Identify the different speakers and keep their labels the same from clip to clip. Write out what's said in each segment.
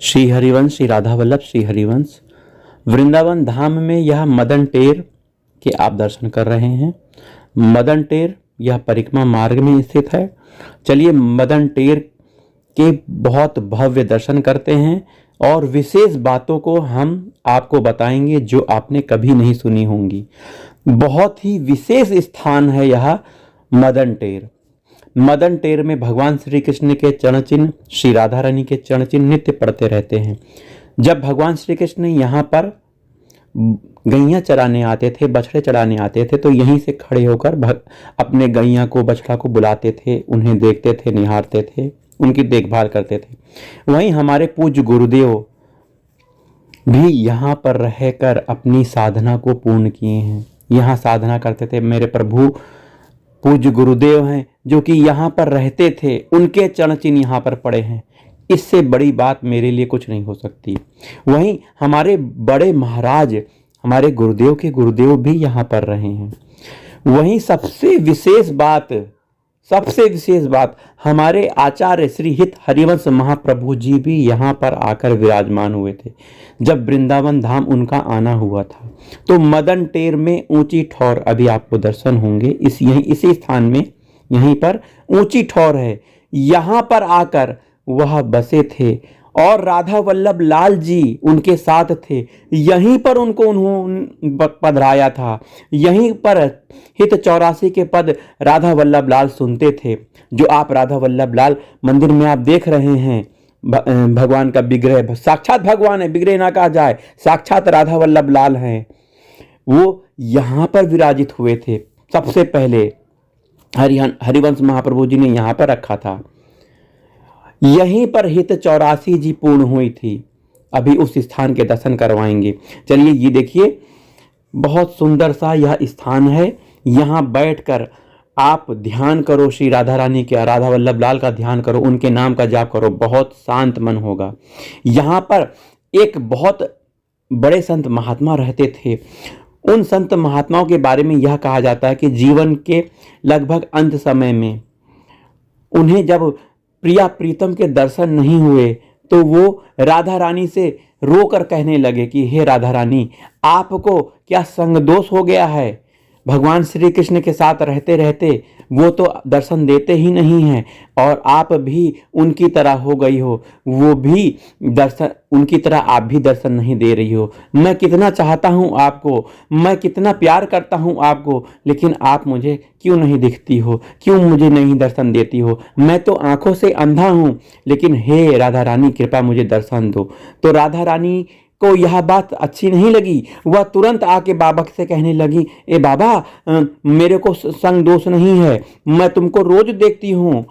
Speaker 1: श्री हरिवंश, श्री राधा वल्लभ श्री हरिवंश। वृंदावन धाम में यह मदन टेर के आप दर्शन कर रहे हैं। मदन टेर यह परिक्रमा मार्ग में स्थित है। चलिए मदन टेर के बहुत भव्य दर्शन करते हैं और विशेष बातों को हम आपको बताएंगे जो आपने कभी नहीं सुनी होंगी। बहुत ही विशेष स्थान है यह मदन टेर। मदन टेर में भगवान श्री कृष्ण के चरण चिन्ह, श्री राधा रानी के चरण चिन्ह नित्य पड़ते रहते हैं। जब भगवान श्री कृष्ण यहाँ पर गैया चराने आते थे, बछड़े चराने आते थे, तो यहीं से खड़े होकर अपने गैया को, बछड़ा को बुलाते थे, उन्हें देखते थे, निहारते थे, उनकी देखभाल करते थे। वहीं हमारे पूज्य गुरुदेव भी यहाँ पर रहकर अपनी साधना को पूर्ण किए हैं। यहाँ साधना करते थे। मेरे प्रभु पूज्य गुरुदेव हैं जो कि यहाँ पर रहते थे, उनके चरण चिन्ह यहाँ पर पड़े हैं। इससे बड़ी बात मेरे लिए कुछ नहीं हो सकती। वहीं हमारे बड़े महाराज, हमारे गुरुदेव के गुरुदेव भी यहाँ पर रहे हैं। वहीं सबसे विशेष बात हमारे आचार्य श्री हित हरिवंश महाप्रभु जी भी यहाँ पर आकर विराजमान हुए थे जब वृंदावन धाम उनका आना हुआ था। तो मदन टेर में ऊंची ठौर, अभी आपको दर्शन होंगे इसी स्थान में, यहीं पर ऊंची ठौर है। यहाँ पर आकर वह बसे थे और राधा वल्लभ लाल जी उनके साथ थे। यहीं पर उन्होंने पधराया था। यहीं पर हित 84 के पद राधा वल्लभ लाल सुनते थे। जो आप राधा वल्लभ लाल मंदिर में आप देख रहे हैं, भगवान का विग्रह, साक्षात भगवान है, विग्रह ना कहा जाए, साक्षात राधा वल्लभ लाल हैं। वो यहाँ पर विराजित हुए थे। सबसे पहले हरिवंश महाप्रभु जी ने यहाँ पर रखा था। यहीं पर हित 84 जी पूर्ण हुई थी। अभी उस स्थान के दर्शन करवाएंगे। चलिए ये देखिए, बहुत सुंदर सा यह स्थान है। यहाँ बैठकर आप ध्यान करो, श्री राधा रानी के, राधा वल्लभ लाल का ध्यान करो, उनके नाम का जाप करो, बहुत शांत मन होगा। यहाँ पर एक बहुत बड़े संत महात्मा रहते थे। उन संत महात्माओं के बारे में यह कहा जाता है कि जीवन के लगभग अंत समय में उन्हें जब प्रिया प्रीतम के दर्शन नहीं हुए तो वो राधा रानी से रोकर कहने लगे कि हे राधा रानी, आपको क्या संग दोष हो गया है? भगवान श्री कृष्ण के साथ रहते रहते वो तो दर्शन देते ही नहीं हैं और आप भी उनकी तरह हो गई हो, वो भी दर्शन, उनकी तरह आप भी दर्शन नहीं दे रही हो। मैं कितना चाहता हूँ आपको, मैं कितना प्यार करता हूँ आपको, लेकिन आप मुझे क्यों नहीं दिखती हो, क्यों मुझे नहीं दर्शन देती हो? मैं तो आंखों से अंधा हूँ, लेकिन हे राधा रानी कृपा मुझे दर्शन दो। तो राधा रानी को यह बात अच्छी नहीं लगी। वह तुरंत आके बाबा से कहने लगी, ए बाबा, मेरे को संग दोष नहीं है, मैं तुमको रोज देखती हूँ,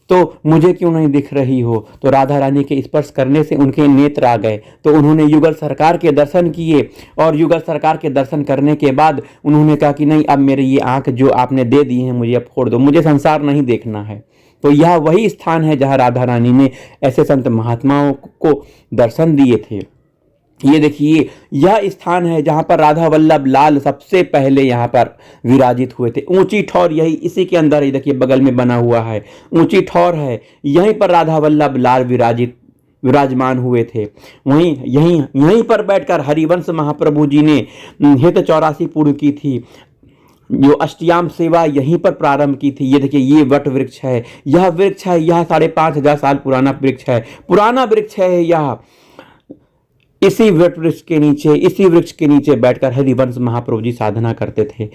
Speaker 1: तो मुझे क्यों नहीं दिख रही हो? तो राधा रानी के स्पर्श करने से उनके नेत्र आ गए। तो उन्होंने युगल सरकार के दर्शन किए और युगल सरकार के दर्शन करने के बाद उन्होंने कहा कि नहीं, अब मेरी ये आंख जो आपने दे दी है मुझे अब फोड़ दो, मुझे संसार नहीं देखना है। तो यह वही स्थान है जहाँ राधा रानी ने ऐसे संत महात्माओं को दर्शन दिए थे। ये देखिए, यह स्थान है जहां पर राधा वल्लभ लाल सबसे पहले यहां पर विराजित हुए थे। ऊंची ठौर यही इसी के अंदर ही देखिए बगल में बना हुआ है, ऊंची ठौर है, यहीं पर राधा वल्लभ लाल विराजमान हुए थे। वहीं यहीं पर बैठकर हरिवंश महाप्रभु जी ने हित 84 पूर्ण की थी। जो अष्टयाम सेवा यहीं पर प्रारंभ की थी। ये देखिए, ये वट वृक्ष है, यह वृक्ष है, यह 5500 साल पुराना वृक्ष है, पुराना वृक्ष है यह। इसी वृक्ष के नीचे बैठकर हरिवंश महाप्रभु जी साधना करते थे।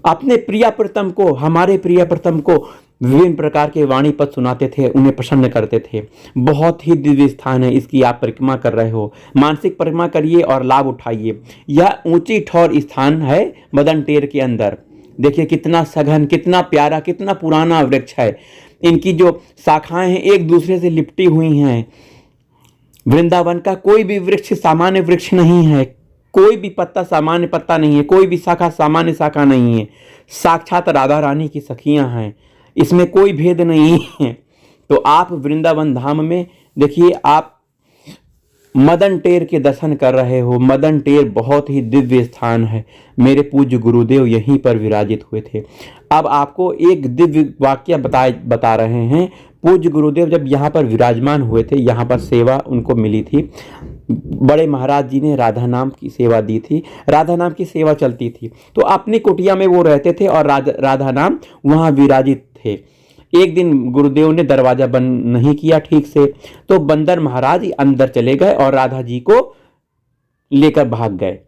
Speaker 1: अपने प्रिय प्रीतम को, हमारे प्रिय प्रीतम को विभिन्न प्रकार के वाणी पद सुनाते थे, उन्हें प्रसन्न करते थे। बहुत ही दिव्य स्थान है, इसकी आप परिक्रमा कर रहे हो, मानसिक परिक्रमा करिए और लाभ उठाइए। यह ऊंची ठौर स्थान है मदन टेर के अंदर। देखिए कितना सघन, कितना प्यारा, कितना पुराना वृक्ष है। इनकी जो शाखाएं हैं एक दूसरे से लिपटी हुई हैं। वृंदावन का कोई भी वृक्ष सामान्य वृक्ष नहीं है, कोई भी पत्ता सामान्य पत्ता नहीं है, कोई भी शाखा सामान्य शाखा नहीं है। साक्षात राधा रानी की सखियां हैं, इसमें कोई भेद नहीं है। तो आप वृंदावन धाम में देखिए, आप मदन टेर के दर्शन कर रहे हो। मदन टेर बहुत ही दिव्य स्थान है। मेरे पूज्य गुरुदेव यहीं पर विराजित हुए थे। अब आपको एक दिव्य वाक्य बता रहे हैं। पूज्य गुरुदेव जब यहाँ पर विराजमान हुए थे, यहाँ पर सेवा उनको मिली थी, बड़े महाराज जी ने राधा नाम की सेवा दी थी, राधा नाम की सेवा चलती थी, तो अपनी कुटिया में वो रहते थे और राधा नाम वहाँ विराजित थे। एक दिन गुरुदेव ने दरवाजा बंद नहीं किया ठीक से, तो बंदर महाराज अंदर चले गए और राधा जी को लेकर भाग गए।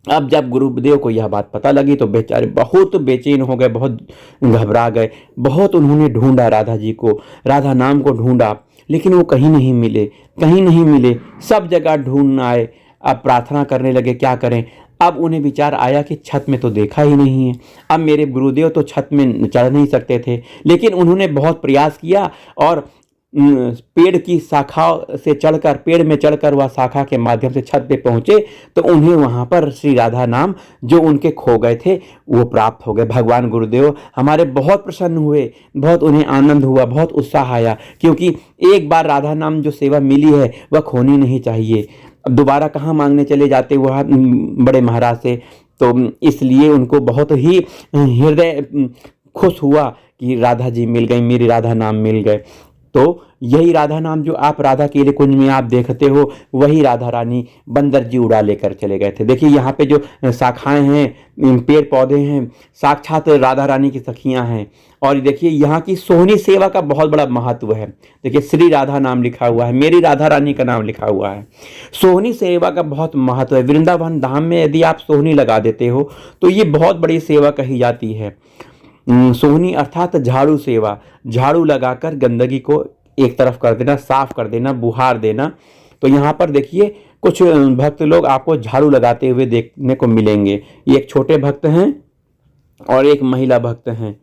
Speaker 1: अब जब गुरुदेव को यह बात पता लगी तो बेचारे बहुत बेचैन हो गए, बहुत घबरा गए, बहुत उन्होंने ढूंढा राधा जी को, राधा नाम को ढूंढा, लेकिन वो कहीं नहीं मिले, कहीं नहीं मिले, सब जगह ढूंढ आए। अब प्रार्थना करने लगे क्या करें। अब उन्हें विचार आया कि छत में तो देखा ही नहीं है। अब मेरे गुरुदेव तो छत में चढ़ नहीं सकते थे, लेकिन उन्होंने बहुत प्रयास किया और पेड़ की शाखा से चढ़कर, पेड़ में चढ़कर वह शाखा के माध्यम से छत पे पहुंचे, तो उन्हें वहां पर श्री राधा नाम जो उनके खो गए थे वो प्राप्त हो गए। भगवान गुरुदेव हमारे बहुत प्रसन्न हुए, बहुत उन्हें आनंद हुआ, बहुत उत्साह आया, क्योंकि एक बार राधा नाम जो सेवा मिली है वह खोनी नहीं चाहिए। अब दोबारा कहाँ मांगने चले जाते वह बड़े महाराज से, तो इसलिए उनको बहुत ही हृदय खुश हुआ कि राधा जी मिल गई, मेरी राधा नाम मिल गए। तो यही राधा नाम जो आप राधा केले कुंज में आप देखते हो, वही राधा रानी बंदर जी उड़ा लेकर चले गए थे। देखिए यहाँ पे जो शाखाएं हैं, पेड़ पौधे हैं, साक्षात राधा रानी की सखियां हैं। और देखिए यहाँ की सोहनी सेवा का बहुत बड़ा महत्व है। देखिए श्री राधा नाम लिखा हुआ है, मेरी राधा रानी का नाम लिखा हुआ है। सोहनी सेवा का बहुत महत्व है। वृंदावन धाम में यदि आप सोहनी लगा देते हो तो ये बहुत बड़ी सेवा कही जाती है। सोहनी अर्थात झाड़ू सेवा, झाड़ू लगाकर गंदगी को एक तरफ कर देना, साफ कर देना, बुहार देना। तो यहाँ पर देखिए कुछ भक्त लोग आपको झाड़ू लगाते हुए देखने को मिलेंगे। ये एक छोटे भक्त हैं और एक महिला भक्त हैं।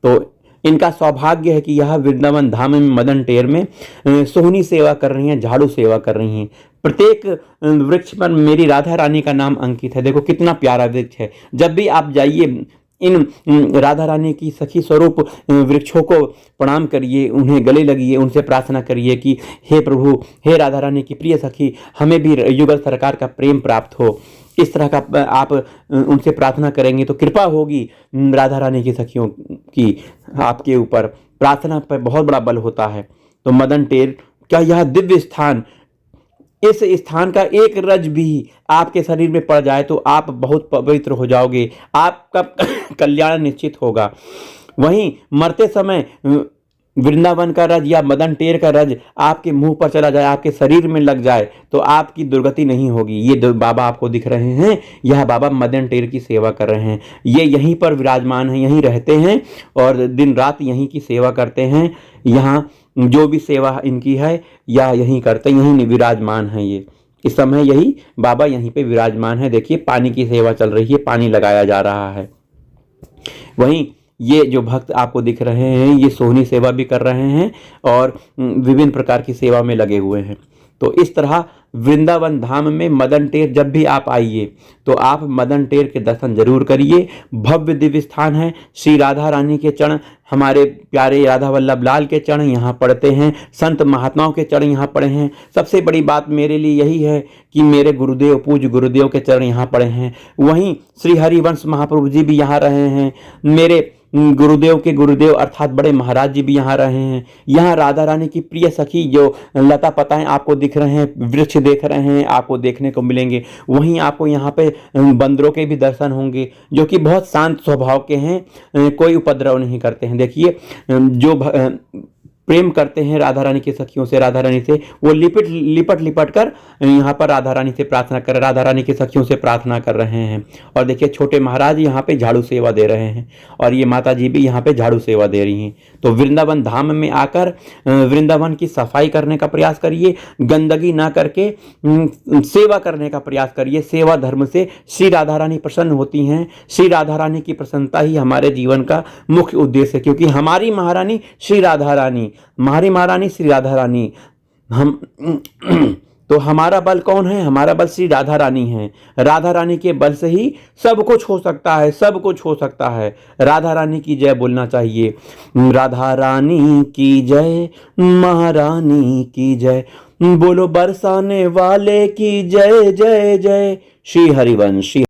Speaker 1: तो इनका सौभाग्य है कि यह वृंदावन धाम में मदन टेर में सोहनी सेवा कर रही हैं, झाड़ू सेवा कर रही हैं। प्रत्येक वृक्ष पर मेरी राधा रानी का नाम अंकित है। देखो कितना प्यारा वृक्ष है। जब भी आप जाइए इन राधा रानी की सखी स्वरूप वृक्षों को प्रणाम करिए, उन्हें गले लगिए, उनसे प्रार्थना करिए कि हे प्रभु, हे राधा रानी की प्रिय सखी, हमें भी युगल सरकार का प्रेम प्राप्त हो। इस तरह का आप उनसे प्रार्थना करेंगे तो कृपा होगी राधा रानी की सखियों की आपके ऊपर। प्रार्थना पर बहुत बड़ा बल होता है। तो मदन टेर क्या यह दिव्य स्थान, इस स्थान का एक रज भी आपके शरीर में पड़ जाए तो आप बहुत पवित्र हो जाओगे, आपका कल्याण निश्चित होगा। वहीं मरते समय वृंदावन का रज या मदन टेर का रज आपके मुंह पर चला जाए, आपके शरीर में लग जाए तो आपकी दुर्गति नहीं होगी। ये बाबा आपको दिख रहे हैं, यह बाबा मदन टेर की सेवा कर रहे हैं। ये यहीं पर विराजमान हैं, यहीं रहते हैं और दिन रात यहीं की सेवा करते हैं। यहाँ जो भी सेवा इनकी है या यहीं करते, यहीं विराजमान है। ये इस समय यही बाबा यहीं पे विराजमान है। देखिए पानी की सेवा चल रही है, पानी लगाया जा रहा है। वहीं ये जो भक्त आपको दिख रहे हैं ये सोहनी सेवा भी कर रहे हैं और विभिन्न प्रकार की सेवा में लगे हुए हैं। तो इस तरह वृंदावन धाम में मदन टेर जब भी आप आइए तो आप मदन टेर के दर्शन जरूर करिए। भव्य दिव्य स्थान है। श्री राधा रानी के चरण, हमारे प्यारे राधा वल्लभ लाल के चरण यहाँ पड़ते हैं, संत महात्माओं के चरण यहाँ पड़े हैं। सबसे बड़ी बात मेरे लिए यही है कि मेरे गुरुदेव, पूज्य गुरुदेव के चरण यहाँ पड़े हैं। वहीं श्री हरिवंश महाप्रभु जी भी यहाँ रहे हैं। मेरे गुरुदेव के गुरुदेव अर्थात बड़े महाराज जी भी यहाँ रहे हैं। यहाँ राधा रानी की प्रिय सखी जो लता पताएं आपको दिख रहे हैं, वृक्ष देख रहे हैं, आपको देखने को मिलेंगे। वहीं आपको यहाँ पे बंदरों के भी दर्शन होंगे जो कि बहुत शांत स्वभाव के हैं, कोई उपद्रव नहीं करते हैं। देखिए जो प्रेम करते हैं राधा रानी की सखियों से, राधा रानी से, वो लिपट कर यहाँ पर राधा रानी से प्रार्थना कर, राधा रानी की सखियों से प्रार्थना कर रहे हैं। और देखिए छोटे महाराज यहाँ पे झाड़ू सेवा दे रहे हैं और ये माता जी भी यहाँ पे झाड़ू सेवा दे रही हैं। तो वृंदावन धाम में आकर वृंदावन की सफाई करने का प्रयास करिए, गंदगी ना करके सेवा करने का प्रयास करिए। सेवा धर्म से श्री राधा रानी प्रसन्न होती हैं। श्री राधा रानी की प्रसन्नता ही हमारे जीवन का मुख्य उद्देश्य है, क्योंकि हमारी महारानी श्री राधा रानी, हमारी महारानी श्री राधा रानी, हम तो हमारा बल कौन है? हमारा बल श्री राधा रानी है। राधा रानी के बल से ही सब कुछ हो सकता है, सब कुछ हो सकता है। राधा रानी की जय बोलना चाहिए। राधा रानी की जय, महारानी की जय, बोलो बरसाने वाले की जय जय जय। श्री हरिवंश।